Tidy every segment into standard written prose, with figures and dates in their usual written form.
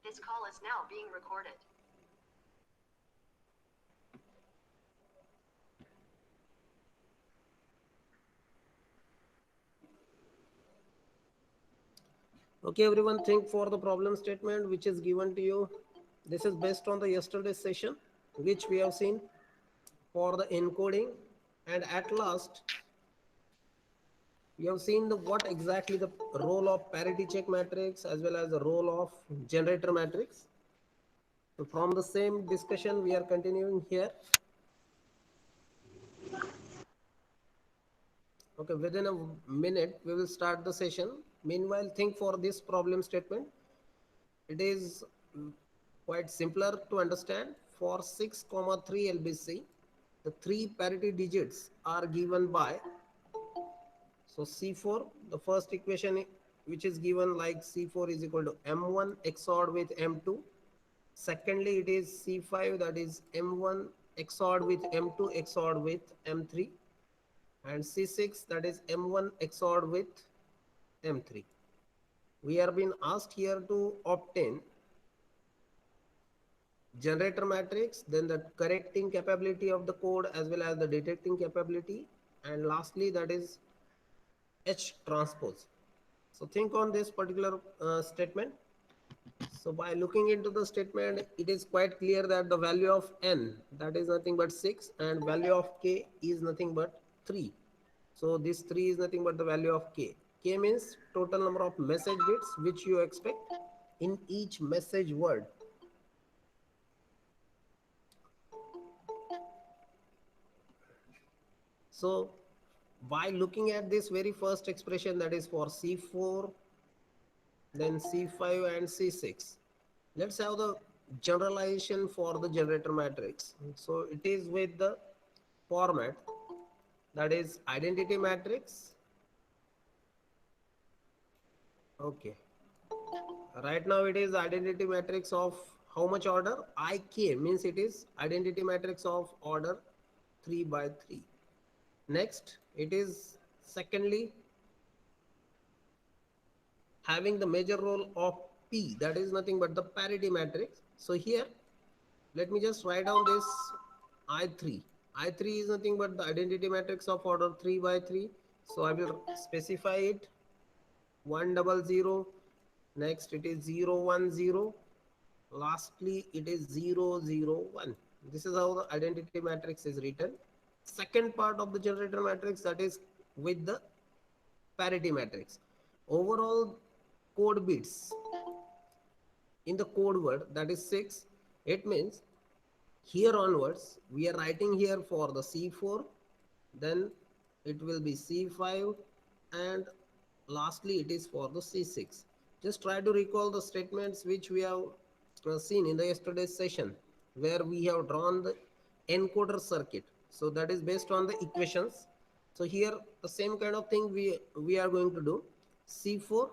This call is now being recorded. Okay, everyone, think for the problem statement which is given to you. This is based on the yesterday's session, which we have seen for the encoding. And at last, we have seen the what exactly the role of parity check matrix as well as the role of generator matrix. So from the same discussion, we are continuing here. Okay, within a minute, we will start the session. Meanwhile, think for this problem statement. It is quite simpler to understand. For 6,3 LBC, the three parity digits are given by, so C4, the first equation which is given like C4 is equal to M1 XORed with M2. Secondly, it is C5, that is M1 XORed with M2 XORed with M3. And C6, that is M1 XORed with M3. We are being asked here to obtain generator matrix, then the correcting capability of the code as well as the detecting capability, and lastly that is H transpose. So think on this particular statement. So by looking into the statement, it is quite clear that the value of n, that is nothing but 6, and value of k is nothing but 3. So this 3 is nothing but the value of k. K means total number of message bits which you expect in each message word. So by looking at this very first expression, that is for C4, then C5 and C6, let's have the generalization for the generator matrix. So it is with the format, that is identity matrix. Okay, right now it is identity matrix of how much order? IK means it is identity matrix of order 3 by 3. Next, it is secondly having the major role of P, that is nothing but the parity matrix. So here, let me just write down this I3. I3 is nothing but the identity matrix of order 3 by 3. So I will specify it 100. Next, it is 010. Lastly, it is 001. This is how the identity matrix is written. Second part of the generator matrix, that is with the parity matrix. Overall code bits in the code word, that is 6. It means here onwards we are writing here for the C4, then it will be C5, and lastly it is for the C6. Just try to recall the statements which we have seen in the yesterday's session, where we have drawn the encoder circuit. So that is based on the equations. So here the same kind of thing we are going to do. C4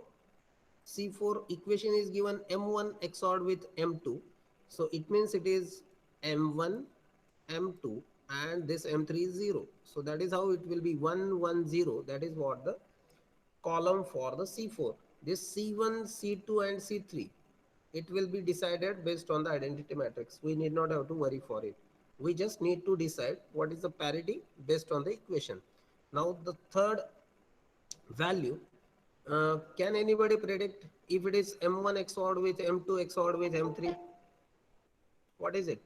equation is given M1 XORed with M2. So it means it is M1, M2, and this M3 is 0. So that is how it will be 1, 1, 0. That is what the column for the C4. This C1, C2, and C3, it will be decided based on the identity matrix. We need not have to worry for it. We just need to decide what is the parity based on the equation. Now the third value, can anybody predict if it is M1 XORed with M2 XORed with M3? What is it?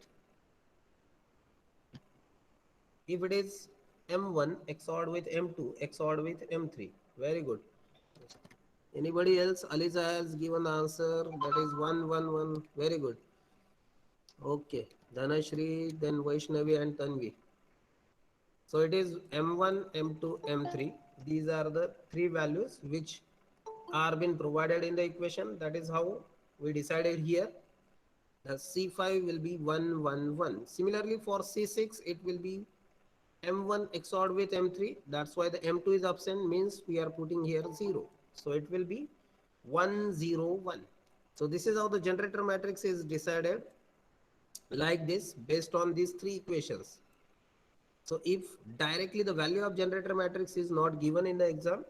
If it is M1 XORed with M2 XORed with M3, very good. Anybody else? Alisa has given the answer, that is 111. Very good. Okay, Dhanashri, then Vaishnavi and Tanvi. So it is M1, M2, M3. These are the three values which are been provided in the equation. That is how we decided here. The C5 will be 111. Similarly for C6, it will be M1 XORed with M3. That's why the M2 is absent, means we are putting here 0. So it will be 101. So this is how the generator matrix is decided, like this, based on these three equations. So if directly the value of generator matrix is not given in the exam,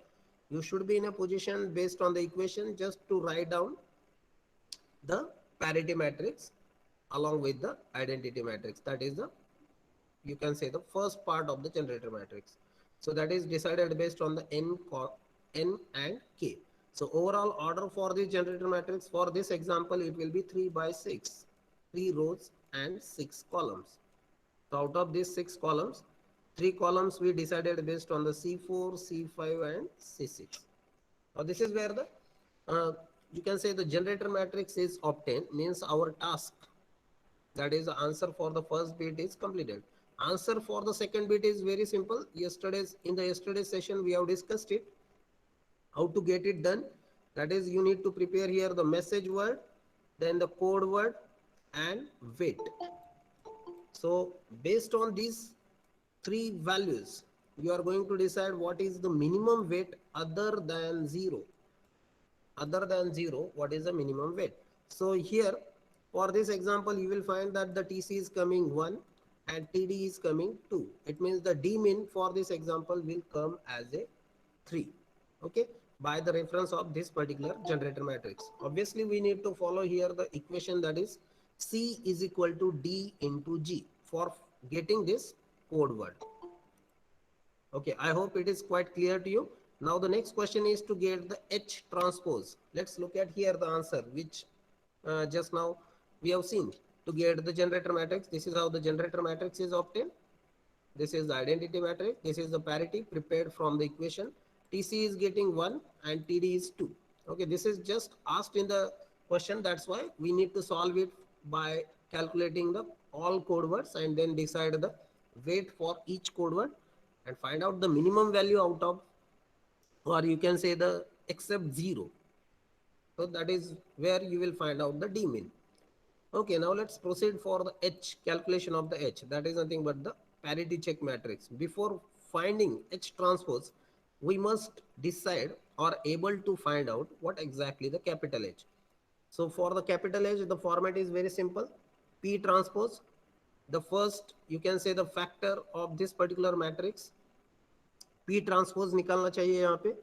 you should be in a position based on the equation just to write down the parity matrix along with the identity matrix. That is the, you can say, the first part of the generator matrix. So that is decided based on the n and k. So overall order for the generator matrix for this example, it will be 3 by 6, 3 rows and 6 columns. So out of these 6 columns, 3 columns we decided based on the C4, C5 and C6. Now this is where the you can say the generator matrix is obtained, means our task, that is the answer for the first bit, is completed. Answer for the second bit is very simple. In the yesterday's session we have discussed it, how to get it done. That is, you need to prepare here the message word, then the code word and weight. So based on these 3 values, you are going to decide what is the minimum weight other than 0. Other than 0, what is the minimum weight? So here for this example, you will find that the TC is coming 1 and TD is coming 2. It means the D min for this example will come as a 3. Okay, by the reference of this particular generator matrix. Obviously we need to follow here the equation, that is C is equal to D into G for getting this code word. Okay, I hope it is quite clear to you. Now the next question is to get the H transpose. Let's look at here the answer which just now we have seen. To get the generator matrix, this is how the generator matrix is obtained. This is the identity matrix. This is the parity prepared from the equation. TC is getting 1 and TD is 2. Okay, this is just asked in the question. That's why we need to solve it by calculating the all code words and then decide the weight for each code word and find out the minimum value out of, or you can say the except 0. So that is where you will find out the D min. Okay, now let's proceed for the H, calculation of the H. That is nothing but the parity check matrix. Before finding H transpose, we must decide or able to find out what exactly the capital H. So for the capital H, the format is very simple. P transpose, the first, you can say, the factor of this particular matrix, P transpose निकालना चाहिए यहाँ पे.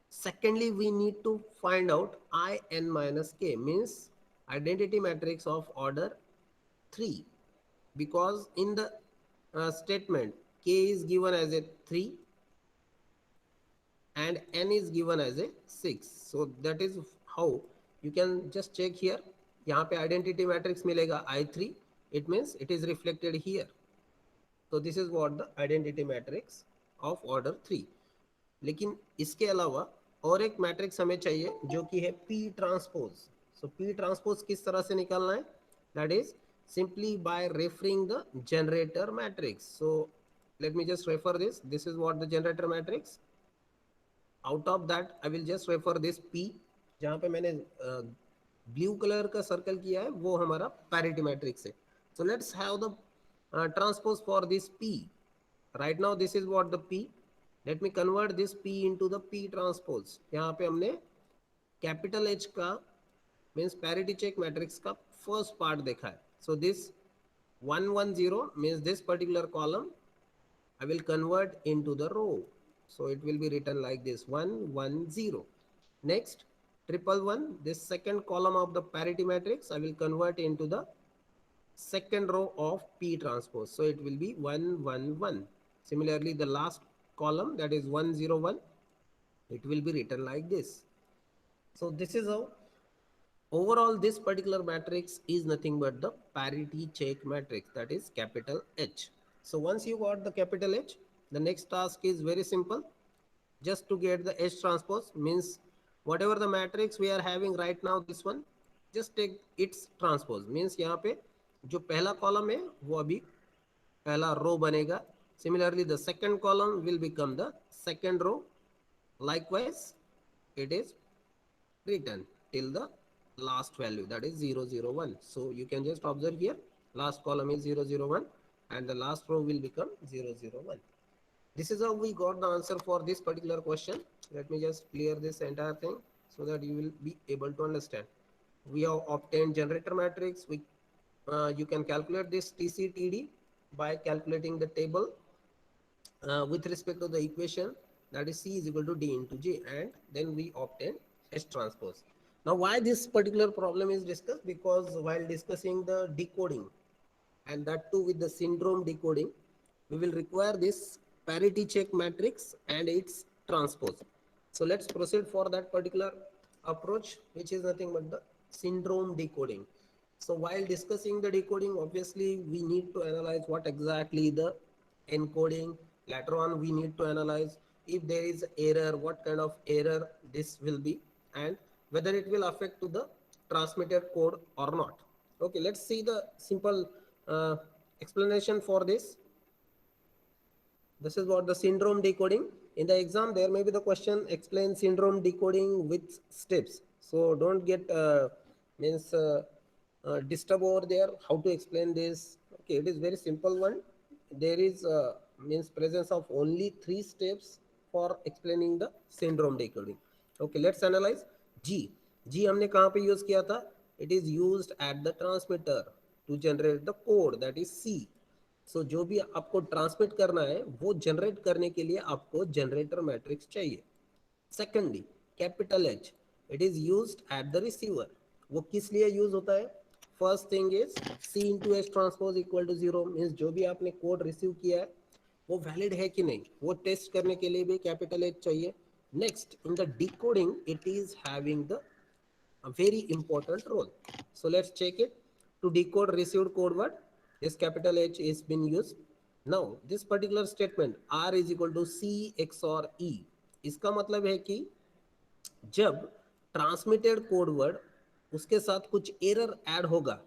Secondly, we need to find out I n minus k, means identity matrix of order 3, because in the statement k is given as a 3 and n is given as a 6. So that is how you can just check here. यहाँ पे identity matrix मिलेगा I3, it means it is reflected here. So this is what the identity matrix of order 3. लेकिन इसके अलावा और एक matrix हमें चाहिए जो कि है P ट्रांसपोज. सो P ट्रांसपोज किस तरह से निकालना है? That is simply by referring the generator matrix. So let me just refer this. This is what the generator matrix. Out of that I will just refer this P. जहां पे मैंने blue colour का circle किया है वो हमारा parity matrix है. So let's have the transpose for this P. Right now this is what the P. Let me convert this P into the P transpose. यहाँ पे हमने कैपिटल H का means parity check matrix का first part देखा है. So this 110 means this particular column I will convert into the row. So it will be written like this 110. Next 111, this second column of the parity matrix I will convert into the second row of P transpose. So it will be 111. Similarly, the last column, that is 101, it will be written like this. So this is how overall this particular matrix is nothing but the parity check matrix, that is capital H. So once you got the capital H, the next task is very simple. Just to get the H transpose, means whatever the matrix we are having right now, this one, just take its transpose. Means यहाँ पे जो पहला column है वो अभी पहला row बनेगा. Similarly, the second column will become the second row. Likewise, it is written till the last value, that is 001. So you can just observe here, last column is 001 and the last row will become 001. This is how we got the answer for this particular question. Let me just clear this entire thing so that you will be able to understand. We have obtained generator matrix. You can calculate this TC/TD by calculating the table with respect to the equation, that is C is equal to D into G, and then we obtain H transpose. Now why this particular problem is discussed? Because while discussing the decoding, and that too with the syndrome decoding, we will require this parity check matrix and its transpose. So let's proceed for that particular approach, which is nothing but the syndrome decoding. So while discussing the decoding, obviously we need to analyze what exactly the encoding. Later on we need to analyze if there is error, what kind of error this will be, and whether it will affect to the transmitted code or not. Okay, let's see the simple uh, explanation for this. This is what the syndrome decoding. In the exam, there may be the question, explain syndrome decoding with steps. So don't get means disturb over there. How to explain this? Okay, it is very simple one. There is means presence of only 3 steps for explaining the syndrome decoding. Okay, let's analyze. G. G हमने कहाँ पे use किया था? It is used at the transmitter to generate the code, that is C. सो जो भी आपको transmit करना है वो जनरेट करने के लिए आपको जनरेटर मैट्रिक्स चाहिए. Secondly, capital H, it is used at the receiver. वो किस लिए यूज होता है? First thing is C into H transpose equal to 0, means जो भी आपने कोड रिसीव किया है वो वैलिड है कि नहीं, वो टेस्ट करने के लिए भी कैपिटल एच चाहिए. Next, in the decoding it is having the a very important role. So let's check it. To decode received code word, this capital H is been used. Now this particular statement R is equal to C XOR E, इसका मतलब है कि जब transmitted code word उसके साथ कुछ error add होगा.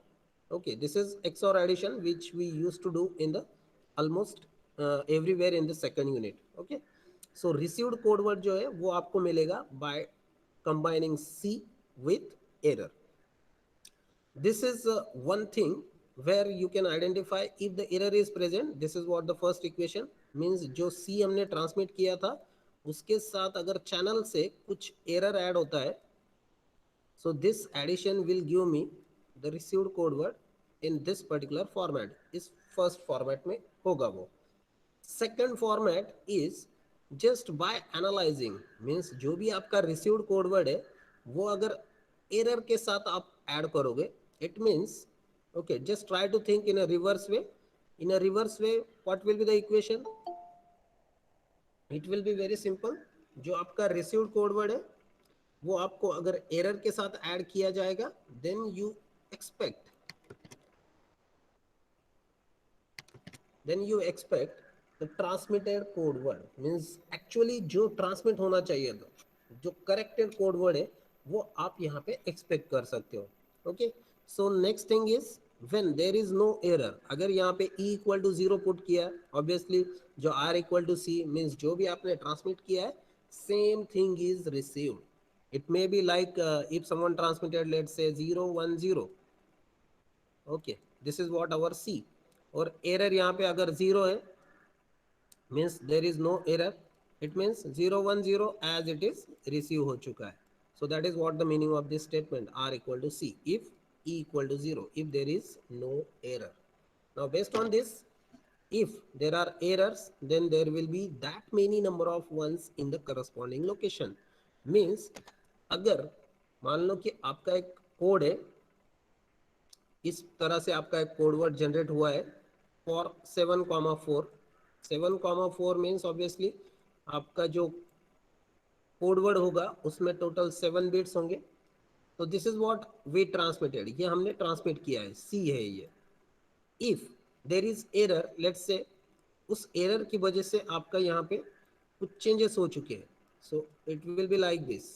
Okay, this is XOR addition which we use to do in the almost everywhere in the second unit. Okay, so received code word जो है वो आपको मिलेगा by combining C with error. This is one thing where you can identify if the error is present. This is what the first equation means. जो C हमने transmit किया था उसके साथ अगर channel से कुछ error add होता है, so this addition will give me the received code word in this particular format. इस first format में होगा वो. Second format is just by analyzing, means जो भी आपका received code word है वो अगर एरर के साथ आप ऐड करोगे, it means okay, just try to think in a reverse way. In a reverse way what will be the equation? It will be very simple. जो आपका रिसीव्ड कोड वर्ड है वो आपको अगर एरर के साथ ऐड किया जाएगा, then you expect the transmitted code word, means actually जो ट्रांसमिट होना चाहिए था, जो करेक्टेड कोड वर्ड है वो आप यहाँ पे एक्सपेक्ट कर सकते हो. Okay, so next thing is when there is no error. अगर यहाँ पे E इक्वल टू 0 पुट किया, ऑब्वियसली जो R equal to C, means जो भी आपने ट्रांसमिट किया है same thing is received. It may be like if someone transmitted let's say 0 1 0. Okay, this is what our C. और एरर यहाँ पे अगर 0 है means there is no error, it means 0 1 0 as it is receive हो चुका है. So that is what the meaning of this statement, R equal to C, if E equal to 0, if there is no error. Now based on this, if there are errors, then there will be that many number of ones in the corresponding location. Means अगर मान लो कि आपका एक code है, इस तरह से आपका एक कोड वर्ड जनरेट हुआ है फॉर 7,4. 7,4 मीन्स ऑब्वियसली आपका जो कोड वर्ड होगा उसमें टोटल 7 बिट्स होंगे. तो this is what we transmitted, ये हमने ट्रांसमिट किया है, C है ये. If there is error, let's say उस एरर की वजह से आपका यहाँ पे कुछ चेंजेस हो चुके हैं, so it will be like this.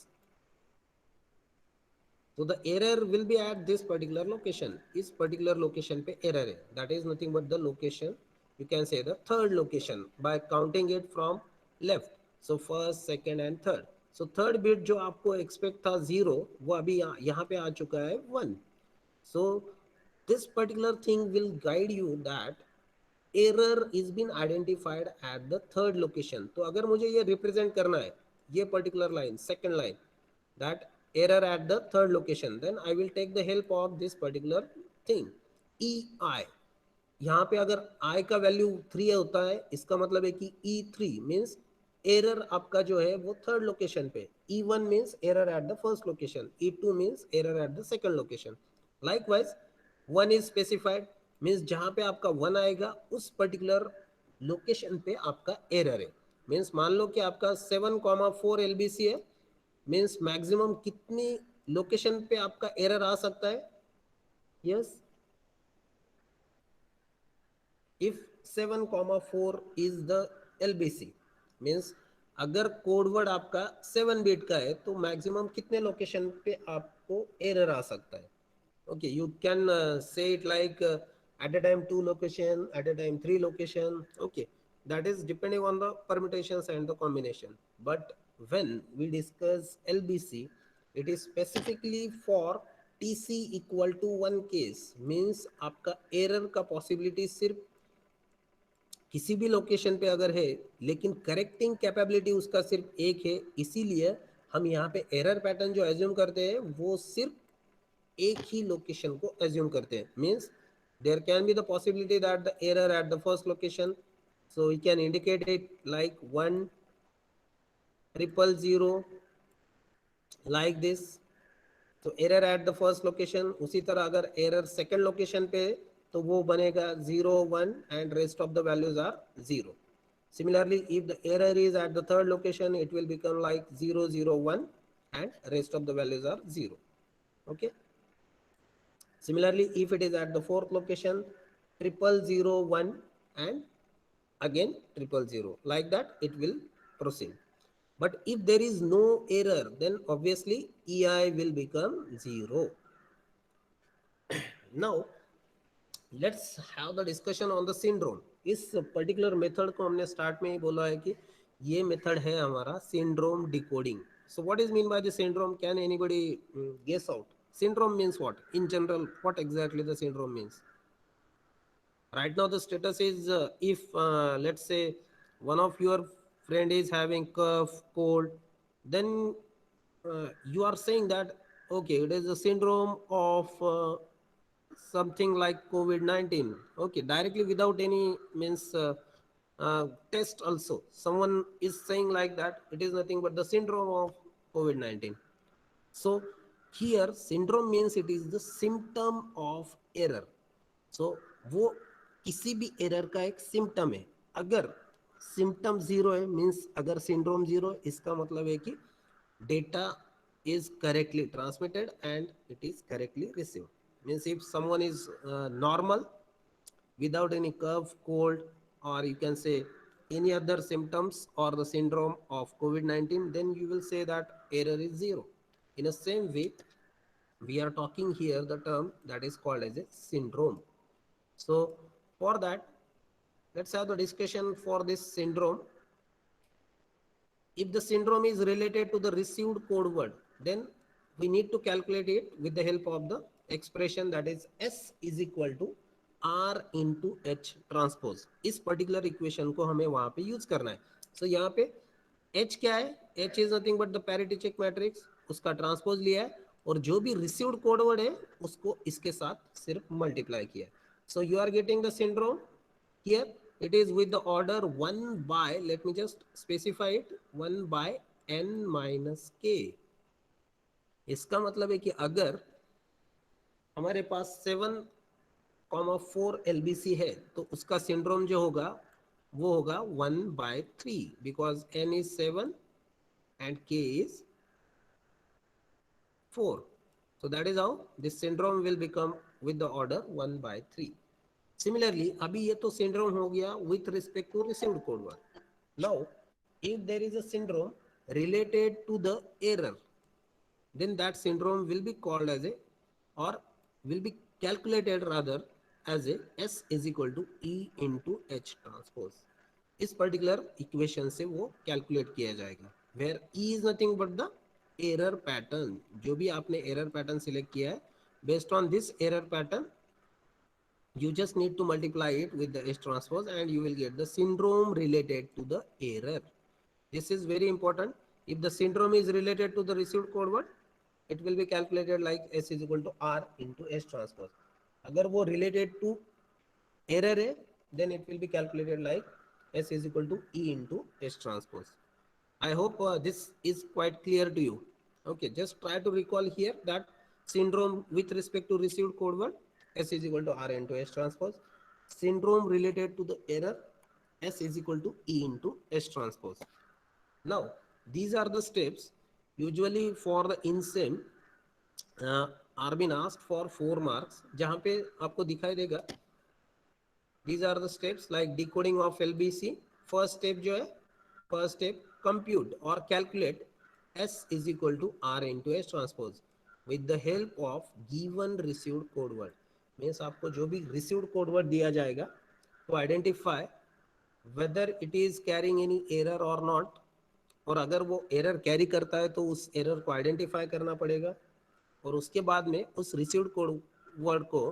So the error will be at this particular location. इस particular location पे error है. That is nothing but the location. You can say the third location by counting it from left. So first, second and third. So third bit जो आपको expect था 0, वो अभी यहाँ पे आ चुका है 1. So this particular thing will guide you that error is been identified at the third location. तो अगर मुझे ये represent करना है, ये particular line, second line, that error at the third location, then I will take the help of this particular thing, EI. यहाँ पे अगर I का वैल्यू 3 होता है, इसका मतलब है कि E3 मीन्स एरर आपका जो है वो थर्ड लोकेशन पे, E1 means error at the first location, E2 means error at the second location. Likewise 1 is specified means जहां पे आपका 1 आएगा उस पर्टिकुलर लोकेशन पे आपका एरर है. मीन्स मान लो कि आपका 7,4 LBC है, मीन्स मैक्सिमम कितनी लोकेशन पे आपका एरर आ सकता है? Yes, if 7,4 is the LBC means अगर कोड वर्ड आपका 7 बिट का है तो मैक्सिमम कितने लोकेशन पे आपको एरर आ सकता है? ओके, यू कैन से it like at a time 2 location, at a time 3 location. Okay, that is depending on the permutations and the combination. But when we discuss LBC, it is specifically for TC equal to 1 case means आपका error का possibility सिर्फ किसी भी location पे अगर है लेकिन correcting capability उसका सिर्फ एक है, इसीलिए हम यहाँ पे एरर पैटर्न जो एज्यूम करते हैं वो सिर्फ एक ही लोकेशन को एज्यूम करते हैं. Means there can be the possibility that the error at the first location, so we can indicate it like 1,000 like this. तो error at the first location. उसी तरह अगर एरर सेकंड लोकेशन पे तो वो बनेगा 0 1 and rest of the values are 0. Similarly, if the error is at the third location, it will become like 0 0 1 and rest of the values are 0. Okay. Similarly, if it is at the fourth location, 0 0 0 1 and again 0 0 0, like that it will proceed. But if there is no error, then obviously EI will become 0. Now let's have the discussion on the syndrome. इस particular method को हमने start में ही बोला है कि ये method है हमारा syndrome decoding. So what is mean by the syndrome? Can anybody guess out? Syndrome means what? In general, what exactly the syndrome means? Right now, the status is if let's say one of your friend is having cough, cold, then you are saying that okay, it is a syndrome of something like COVID-19. Okay, directly without any means test also. Someone is saying like that it is nothing but the syndrome of COVID-19. So here syndrome means it is the symptom of error. So वो किसी भी error का एक symptom है. अगर symptom 0 है means अगर syndrome 0, इसका मतलब है कि data is correctly transmitted and it is correctly received. Means if someone is normal without any cough, cold, or you can say any other symptoms or the syndrome of COVID-19, then you will say that error is 0. In the same way, we are talking here the term that is called as a syndrome. So for that, let's have the discussion for this syndrome. If the syndrome is related to the received code word, then we need to calculate it with the help of the expression that is S is equal to R into H transpose. इस particular equation को हमें वहां पे use करना है. सो यहाँ पे H क्या है? H is nothing but the parity check matrix, उसका ट्रांसपोज लिया है और जो भी रिसीव्ड कोड वर्ड है उसको इसके साथ सिर्फ मल्टीप्लाई किया है. So you are getting the syndrome here. It is with the order 1 by, let me just specify it, 1 by n minus k. इसका मतलब है कि अगर हमारे पास 7,4 LBC है तो उसका सिंड्रोम जो होगा वो होगा 1 by 3 because n is 7 and k is 4. So that is how this syndrome will become with the order 1 by 3. Similarly, अभी ये तो syndrome हो गया with respect to received code word. Now, if there is a syndrome related to the error, then that syndrome will be called as a, or will be calculated rather as a S is equal to E into H transpose. इस particular equation से वो calculate किया जाएगा. Where E is nothing but the error pattern. जो भी आपने error pattern select किया है, based on this error pattern, you just need to multiply it with the S transpose and you will get the syndrome related to the error. This is very important. If the syndrome is related to the received code word, it will be calculated like S is equal to R into S transpose. Agar wo related to error hai, then it will be calculated like S is equal to E into S transpose. I hope this is quite clear to you. Okay, just try to recall here that syndrome with respect to received code word S is equal to R into S transpose. Syndrome related to the error S is equal to E into S transpose. Now, these are the steps usually for the INSEM are been asked for 4 marks जहाँ पे आपको दिखाई देगा these are the steps like decoding of LBC. First step जो है first step compute or calculate S is equal to R into S transpose with the help of given received code word. Means आपको जो भी received code word दिया जाएगा to identify whether it is carrying any error or not, और अगर वो error carry करता है तो उस एरर को आइडेंटिफाई करना पड़ेगा और उसके बाद में उस रिसीव्ड कोड वर्ड को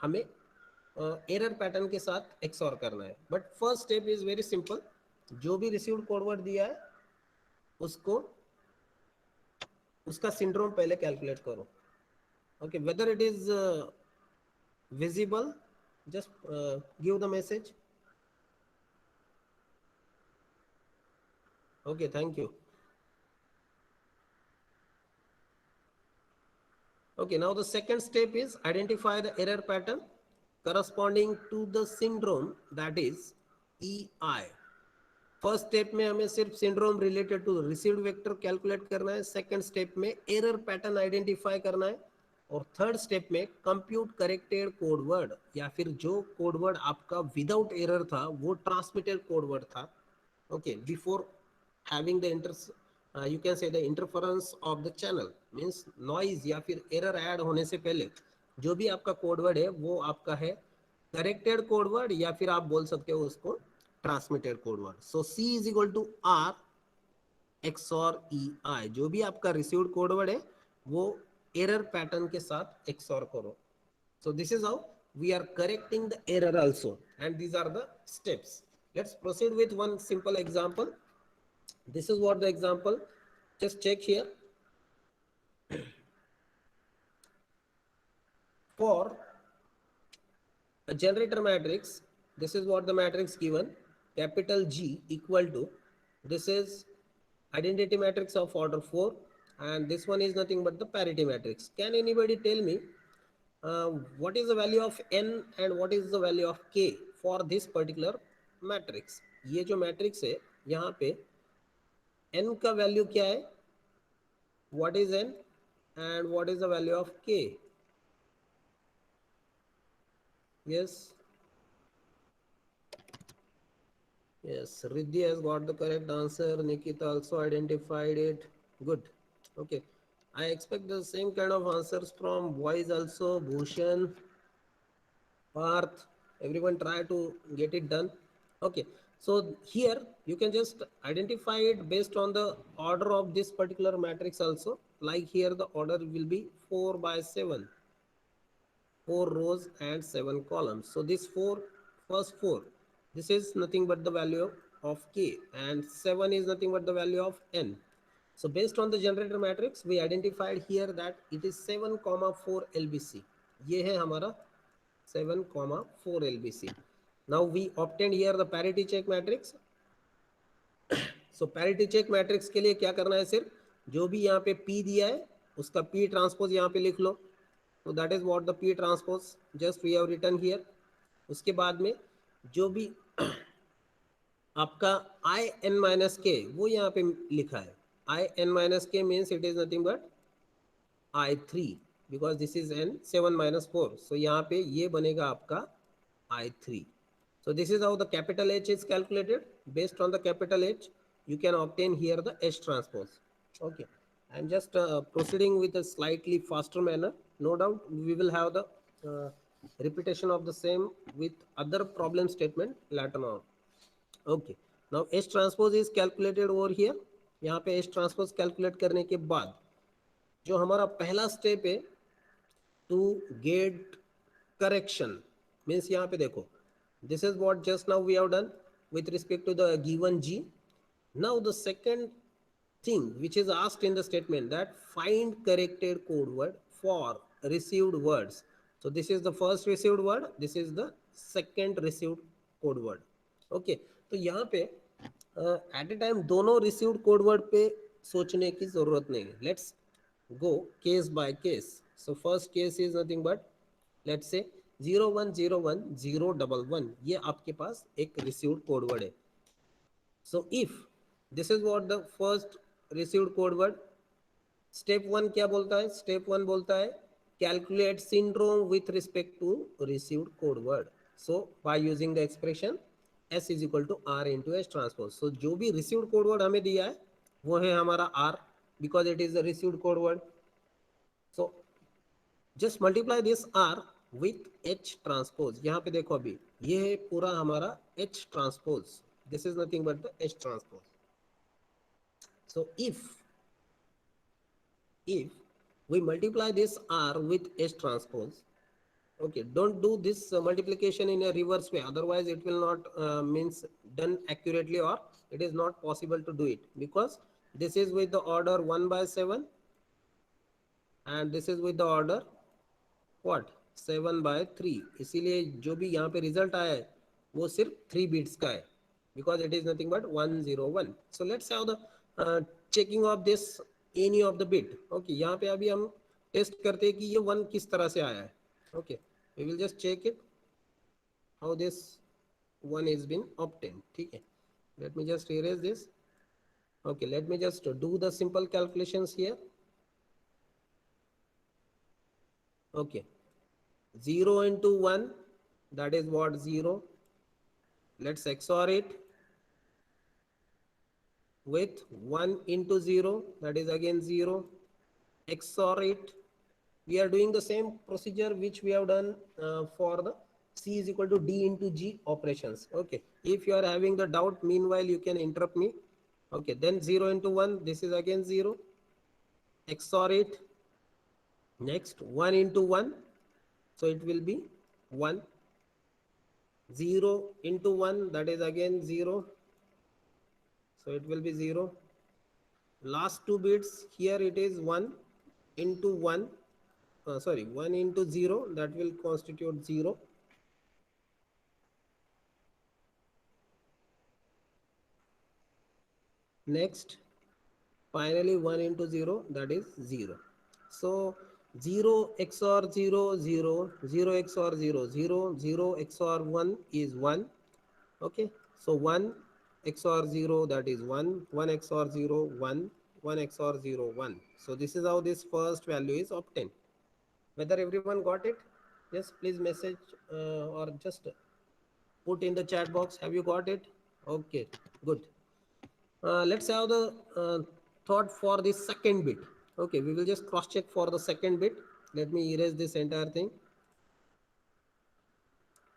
हमें एरर पैटर्न के साथ एक्सऑर करना है. But first step is very simple. जो भी रिसीव्ड कोड वर्ड दिया है उसको उसका सिंड्रोम पहले कैलकुलेट करो. Okay, whether it is visible just give the message. Okay, thank you. Okay, now the second step is identify the error pattern corresponding to the syndrome, that is EI. First step में हमें सिर्फ syndrome related to received vector calculate करना है. Second step में error pattern identify करना है और third step में कंप्यूट करेक्टेड कोड वर्ड या फिर जो कोड वर्ड आपका विदाउट एरर था वो ट्रांसमिटेड कोड वर्ड था. Okay, before having the you can say the interference of the channel means noise या फिर एरर ऐड होने से पहले जो भी आपका कोड वर्ड है वो आपका है करेक्टेड कोड वर्ड या फिर आप बोल सकते हो उसको transmitted code word. So C is equal to R XOR EI. जो भी आपका रिसीव्ड कोड वर्ड है वो एरर पैटर्न के साथ XOR करो. So this is how we are correcting the error also, and these are the steps. Let's proceed with one simple example. This is what the example, just check here. For a generator matrix, this is what the matrix given, capital G equal to, this is identity matrix of order 4 and this one is nothing but the parity matrix. Can anybody tell me what is the value of n and what is the value of k for this particular matrix? ये जो matrix है यहाँ पे n का value क्या है? What is n and what is the value of k? Yes. Yes, Riddhi has got the correct answer. Nikita also identified it. Good. Okay. I expect the same kind of answers from boys also. Bhushan, Parth, everyone try to get it done. Okay. So here you can just identify it based on the order of this particular matrix also. Like here the order will be 4 by 7. 4 rows and 7 columns. So this first 4, this is nothing but the value of k and 7 is nothing but the value of n. So based on the generator matrix, we identified here that it is 7, 4 LBC. ये है हमारा 7, 4 LBC. Now we obtained here the parity check matrix. So parity check matrix के लिए क्या करना है? सिर्फ जो भी यहाँ पे P दिया है उसका P ट्रांसपोज यहाँ पे लिख लो. So that is what the P transpose just we have written here. उसके बाद में जो भी आपका I n minus k वो यहाँ पे लिखा है. I n minus k means it is nothing but I3 because this is n 7 minus 4. So यहाँ पे ये बनेगा आपका I3. So this is how the capital H is calculated. Based on the capital H, you can obtain here the H transpose. Okay. I'm just proceeding with a slightly faster manner. No doubt we will have the repetition of the same with other problem statement later on. Okay. Now H transpose is calculated over here. यहाँ पे H transpose calculate करने के बाद जो हमारा पहला step है to get correction means यहाँ पे देखो, this is what just now we have done with respect to the given G. Now the second thing which is asked in the statement that find corrected code word for received words. So this is the first received word, this is the second received code word. Okay, तो यहाँ पे eight ए time दोनों received code word पे सोचने की जरूरत नहीं है. Let's go case by case. So first case is nothing but let's say 0101 011 ये आपके पास एक रिसीव्ड कोड वर्ड है. So if this is what the first received code word. Step one क्या बोलता है? स्टेप वन बोलता है calculate syndrome with respect to received code word. So by using the expression S is equal to R into S transpose. So जो भी received code word हमें दिया है वो है हमारा R because it is the received code word. So just multiply this R with H transpose. यहाँ पे देखो अभी ये है पूरा हमारा H transpose. This is nothing but the H transpose. So if we multiply this R with S transpose, okay, don't do this multiplication in a reverse way, otherwise it will not means done accurately, or it is not possible to do it because this is with the order 1/7 and this is with the order what 7/3. इसीलिए जो भी यहाँ पे result आया है वो सिर्फ 3 bits का है because it is nothing but 101. so let's have the checking of this any of the bit. okay, यहाँ पे अभी हम टेस्ट करते हैं कि ये 1 किस तरह से आया है. okay, we will just check it how this 1 is been obtained. ठीक है, let me just erase this. okay, let me just do the simple calculations here. okay, 0 into 1 that is what 0. let's XOR it with 1 into 0 that is again 0. XOR it. We are doing the same procedure which we have done for the C is equal to D into G operations. okay, if you are having the doubt meanwhile you can interrupt me. okay, then 0 into 1 this is again 0. XOR it. next 1 into 1 so it will be 1. 0 into 1 that is again 0 so it will be 0. last 2 bits here it is 1 into 1 sorry 1 into 0 that will constitute 0. next finally 1 into 0 that is 0. so 0 XOR 0 0 0 XOR 0 0 0 XOR 1 is 1. okay, so 1 XOR 0 that is 1 1 XOR 0 1 1 XOR 0 1. so this is how this first value is obtained. whether everyone got it? yes, please message or just put in the chat box, have you got it? okay, good. let's have the thought for the second bit. okay, we will just cross check for the second bit. let me erase this entire thing.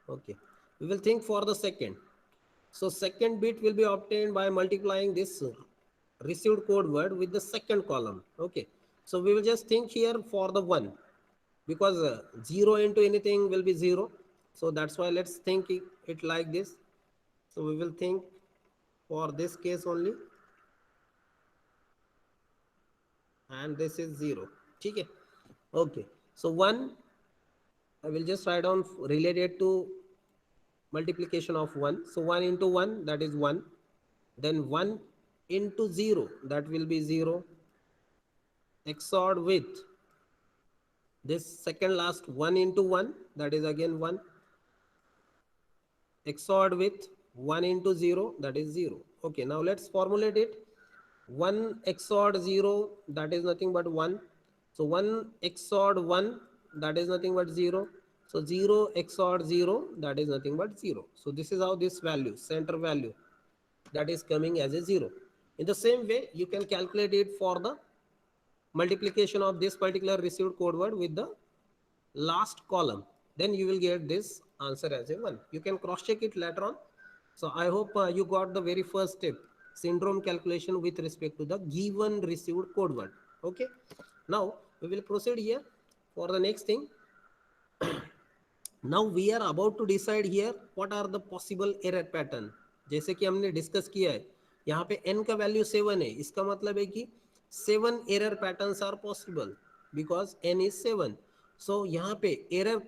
okay, we will think for the second. so second bit will be obtained by multiplying this received code word with the second column. okay, so we will just think here for the 1 because 0 into anything will be 0, so that's why let's think it like this. so we will think for this case only and this is 0. okay, okay, so 1 I will just write down related to multiplication of 1. so 1 into 1 that is 1, then 1 into 0 that will be 0, XORed with this second last 1 into 1 that is again 1, XORed with 1 into 0 that is 0. okay, now let's formulate it. 1 XORed 0 that is nothing but 1. so 1 XORed 1 that is nothing but 0. so 0 XORed 0 that is nothing but 0. so this is how this value, center value, that is coming as a 0. in the same way you can calculate it for the multiplication of this particular received code word with the last column, then you will get this answer as a 1. you can cross check it later on. so I hope you got the very first step, syndrome calculation with respect to the given received code word. okay, now we will proceed here for the next thing. now we are about to decide here what are the possible error pattern. जैसे कि हमने discuss किया है यहाँ पे n का value 7 है, इसका मतलब है कि 7 error patterns are possible because n is 7. सो यहाँ पे एरर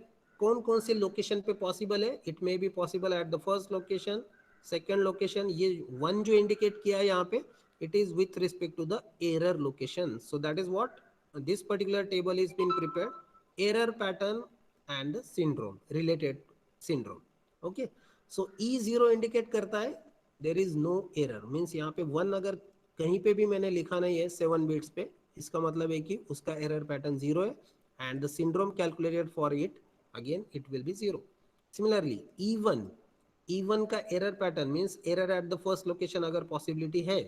कौन कौन से लोकेशन पे पॉसिबल है? It may be possible at the first location, second location, ये 1 जो इंडिकेट किया है यहाँ पे, it is with respect to the error location. So that is what this particular table is been prepared, error pattern and syndrome, related syndrome. Okay, so E0 indicate करता है there is no error, means यहाँ पे 1 अगर कहीं पे भी मैंने लिखा नहीं है 7 बिट्स पे, इसका मतलब है कि उसका एरर पैटर्न 0 है, and the syndrome calculated for it again it will be 0. Similarly E1 का error pattern means error at the first location अगर पॉसिबिलिटी है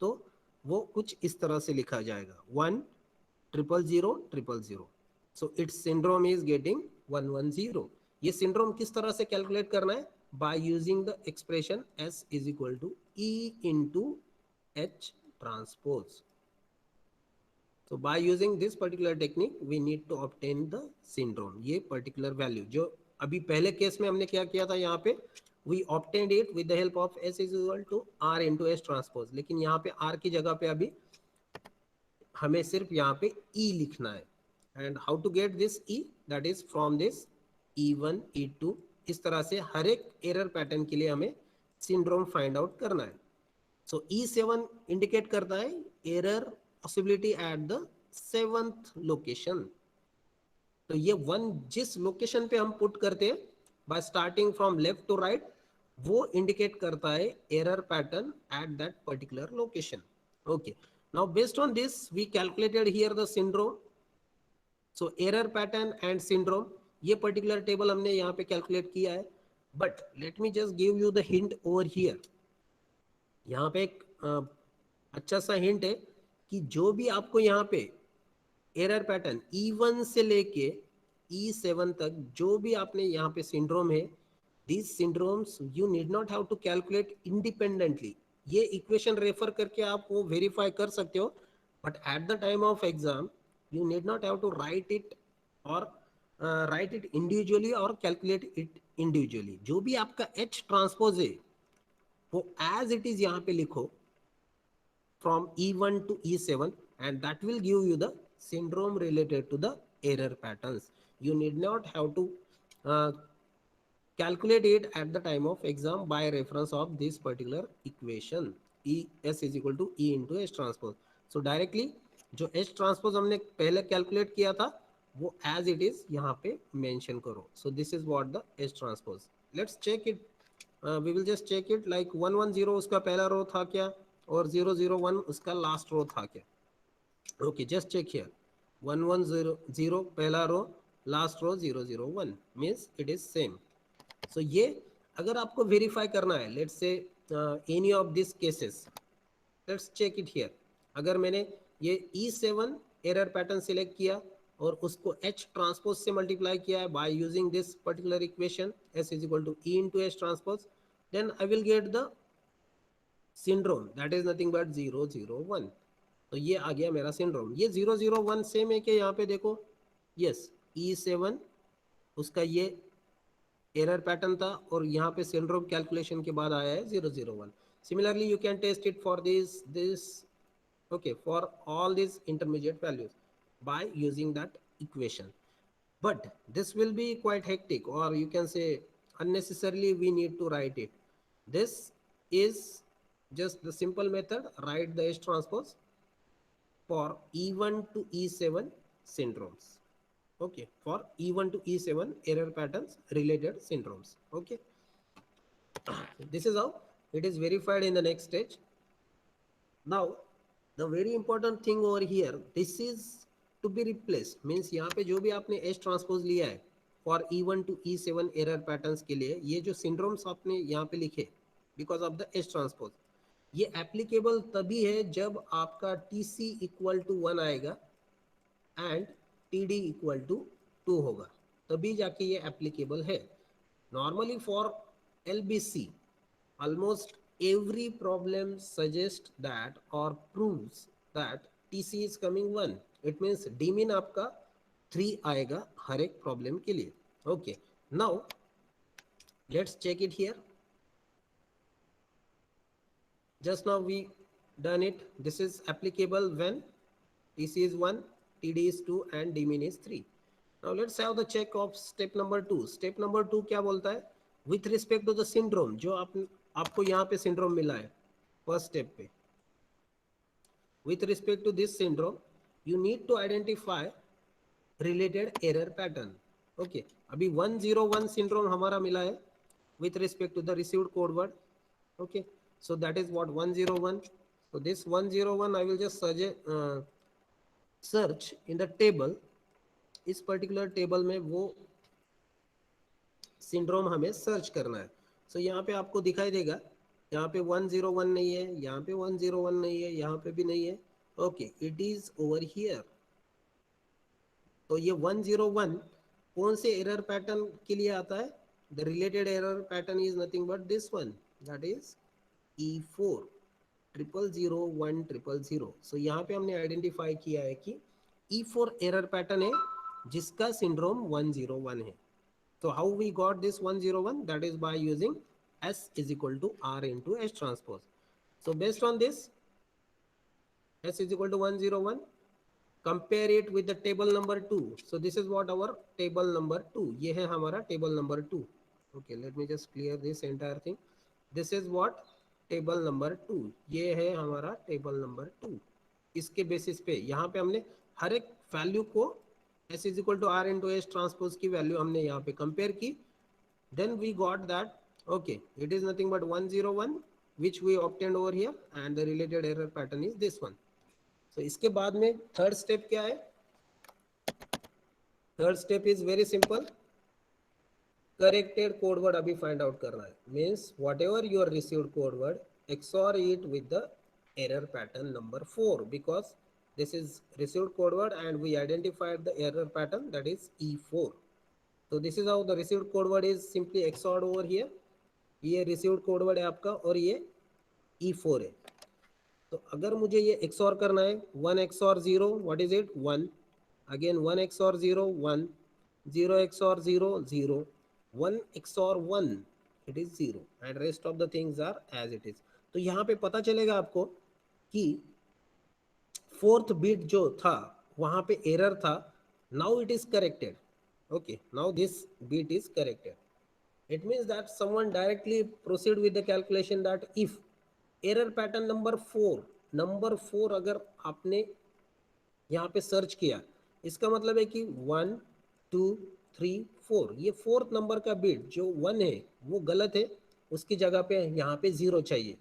तो वो कुछ इस तरह से लिखा जाएगा 1 0 0 0 0. So it's syndrome is getting 110. ये सिंड्रोम किस तरह से कैलकुलेट करना है? By using the expression S is equal to E into H transpose. So by using this particular technique we need to obtain the syndrome. ये particular value जो अभी पहले केस में हमने क्या किया था, यहाँ पे we obtained it with the help of S is equal to R into S transpose, लेकिन यहाँ पे R की जगह पे अभी हमें सिर्फ यहाँ पे E लिखना है. And how to get this E? That is from this E1 E2, इस तरह से हर एक एरर पैटर्न के लिए हमें सिंड्रोम फाइंड आउट करना है. So E7 इंडिकेट करता है error possibility at the 7th location. तो ये 1 जिस लोकेशन पे हम पुट करते हैं by starting from left to right, वो इंडिकेट करता है error pattern at that particular location. Okay, now based on this we calculated here the syndrome. So error pattern and syndrome, ये पर्टिकुलर टेबल हमने यहाँ पे calculate किया है. But let me just give you the hint over here. यहाँ पे एक अच्छा सा हिंट है कि जो भी आपको यहाँ पे एरर पैटर्न E1 से लेके E7 तक जो भी आपने यहाँ पे सिंड्रोम है, these syndromes you need not have to calculate independently. ये इक्वेशन रेफर करके आप वो वेरीफाई कर सकते हो, but at the time of exam you need not have to write it or write it individually or calculate it individually. जो भी आपका H ट्रांसपोज है वो as it is यहाँ पे लिखो from E1 to E7 and that will give you the syndrome related to the error patterns. You need not have to calculate it at the time of exam by reference of this particular equation. S is equal to E into H transpose. So directly जो H transpose हमने पहले calculate किया था वो as it is यहाँ पे mention करो. So this is what the H transpose. Let's check it. We will just check it like 110 उसका पहला रो था क्या और 001 उसका लास्ट रो था क्या. Okay, just check here. 110 पहला रो, last row 001 means it is same. So ये अगर आपको वेरीफाई करना है, let's say any of this cases, let's check it here. अगर मैंने ये E7 एरर पैटर्न सिलेक्ट किया और उसको H ट्रांसपोज से मल्टीप्लाई किया है by using this particular equation S is equal to E into H transpose, then I will get the syndrome that is nothing but 001. तो ये आ गया मेरा सिंड्रोम. ये 001 सेम है कि यहाँ पे देखो, यस E7 उसका ये एरर पैटर्न था और यहाँ पे सिंड्रोम कैलकुलेशन के बाद आया है 001. Similarly you can test it for this okay, for all these intermediate values by using that equation. But this will be quite hectic, or you can say unnecessarily we need to write it. This is just the simple method, write the H transpose for E1 to E7 syndromes. Okay, for E1 to E7 error patterns related syndromes. Okay, this is how it is verified in the next stage. Now the very important thing over here, this is to be replaced, means यहाँ पे जो भी आपने H transpose लिया है for E1 to E7 error patterns के लिए, ये जो syndromes आपने यहाँ पे लिखे because of the H transpose, ये applicable तभी है जब आपका TC equal to 1 आएगा and TD equal to 2 होगा, तभी जाके ये applicable है. Normally for LBC almost every problem suggests that or proves that TC is coming 1. It means D min आपका 3 आएगा हर एक प्रॉब्लम के लिए. Okay, now let's check it here. Just now we done it. This is applicable when TC is 1, TD is 2 and D min is 3. Now let's have the check of step number 2. Step number 2 क्या बोलता है? With respect to the syndrome, जो आप आपको यहाँ पे syndrome मिला है फर्स्ट स्टेप पे. With respect to this syndrome, you need to identify related error pattern. Okay, अभी 101 syndrome हमारा मिला है with respect to the received code word. Okay, so that is what 101. So this 101 I will just search in the table. इस particular table में वो syndrome हमें search करना है. सो यहाँ पे आपको दिखाई देगा, यहाँ पे 101 नहीं है, यहाँ पे 101 नहीं है, यहाँ पे भी नहीं है. Okay, it is over here. तो ये 101 कौन से एरर पैटर्न के लिए आता है? The related error pattern is nothing but this one, that is E4 0001000. सो यहाँ पे हमने आइडेंटिफाई किया है कि E4 एरर पैटर्न है जिसका सिंड्रोम 101 है. So how we got this 101? That is by using S is equal to R into S transpose. So based on this, S is equal to 101. Compare it with the table number 2. So this is what our table number 2. ये है हमारा table number 2. Okay, let me just clear this entire thing. This is what table number 2. ये है हमारा table number 2. इसके basis पे यहाँ पे हमने हर एक वैल्यू को S is equal to R into S transpose की वैल्यू हमने यहाँ पे कंपेयर की. Then we got that okay, it is nothing but 101 which we obtained over here and the related error pattern is this one. So इसके बाद में third step क्या है? Third step is very simple. Corrected code word अभी find out करना है. Means whatever your received code word XOR it with the error pattern number 4 because this is received code word and we identified the error pattern, that is E4. So this is how the received code word is simply XORed over here. ये received code word है आपका और ये E4 है. तो अगर मुझे ये XOR करना है, 1 XOR 0, what is it? 1. Again 1 XOR 0, 1. 0 XOR 0, 0. 1 XOR 1, it is 0. And rest of the things are as it is. तो यहाँ पे पता चलेगा आपको कि फोर्थ बिट जो था वहाँ पे एरर था. Now it is corrected. Okay, now this bit is corrected. It means that someone directly proceed with the calculation that if error pattern number 4 अगर आपने यहाँ पे सर्च किया, इसका मतलब है कि 1 2 3 4 ये फोर्थ नंबर का बिट जो 1 है वो गलत है, उसकी जगह पे यहाँ पे 0 चाहिए.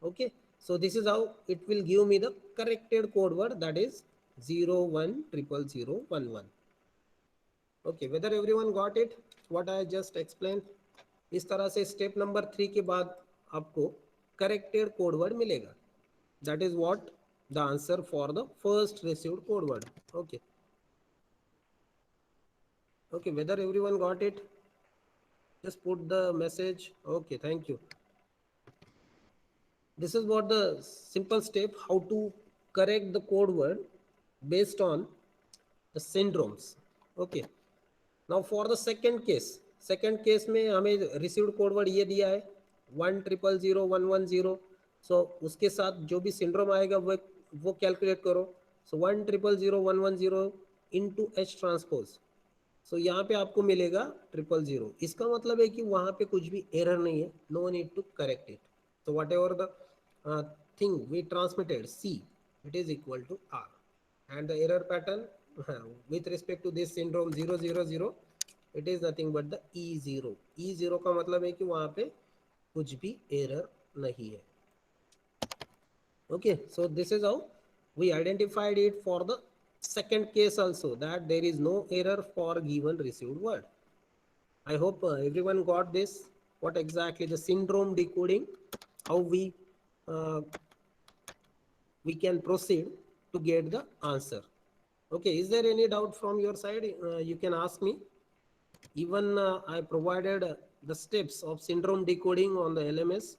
Okay, so this is how it will give me the corrected code word, that is 01000011. Okay, whether everyone got it what I just explained? इस तरह से स्टेप नंबर 3 के बाद आपको करेक्टेड कोड वर्ड मिलेगा. That is what the answer for the first received code word. Okay okay, whether everyone got it? Just put the message. Okay, thank you. This is what the simple step how to correct the code word based on the syndromes. Okay, now for the second case में हमें received code word ये दिया है 1000110. सो उसके साथ जो भी syndrome आएगा वो कैलकुलेट करो. सो 1000110 इंटू H ट्रांसपोज. सो यहाँ पे आपको मिलेगा 000. इसका मतलब है कि वहाँ पे कुछ भी एरर नहीं है. No need to correct it. So whatever the thing we transmitted C, it is equal to R and the error pattern with respect to this syndrome 000, it is nothing but the E0. E0 का मतलब है कि वहाँ पे कुछ भी error नहीं है. Okay, so this is how we identified it for the second case also, that there is no error for given received word. I hope everyone got this. What exactly the syndrome decoding, how we can proceed to get the answer. Okay, is there any doubt from your side? You can ask me. Even I provided the steps of syndrome decoding on the LMS.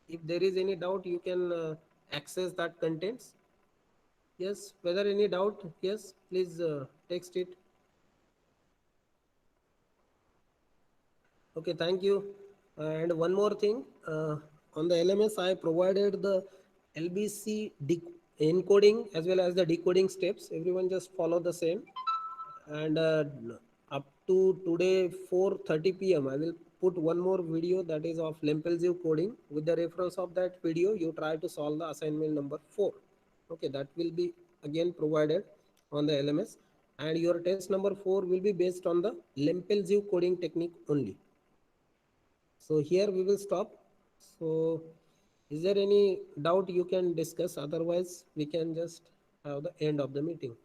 If there is any doubt, you can access that contents. Yes, whether any doubt? Yes, please text it. Okay, thank you. And one more thing, on the LMS I provided the LBC encoding as well as the decoding steps. Everyone just follow the same. And up to today 4:30 p.m. I will put one more video that is of Lempelziv coding. With the reference of that video, you try to solve the assignment number 4. Okay, that will be again provided on the LMS, and your test number 4 will be based on the Lempelziv coding technique only. So here we will stop. So is there any doubt you can discuss? Otherwise, we can just have the end of the meeting.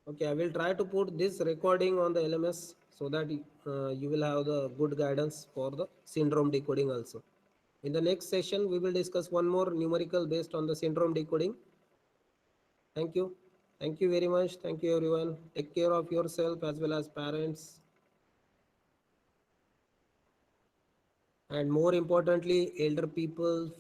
Okay, I will try to put this recording on the LMS so that you will have the good guidance for the syndrome decoding also. In the next session, we will discuss one more numerical based on the syndrome decoding. Thank you. Thank you very much. Thank you, everyone. Take care of yourself as well as parents. And more importantly, elder people,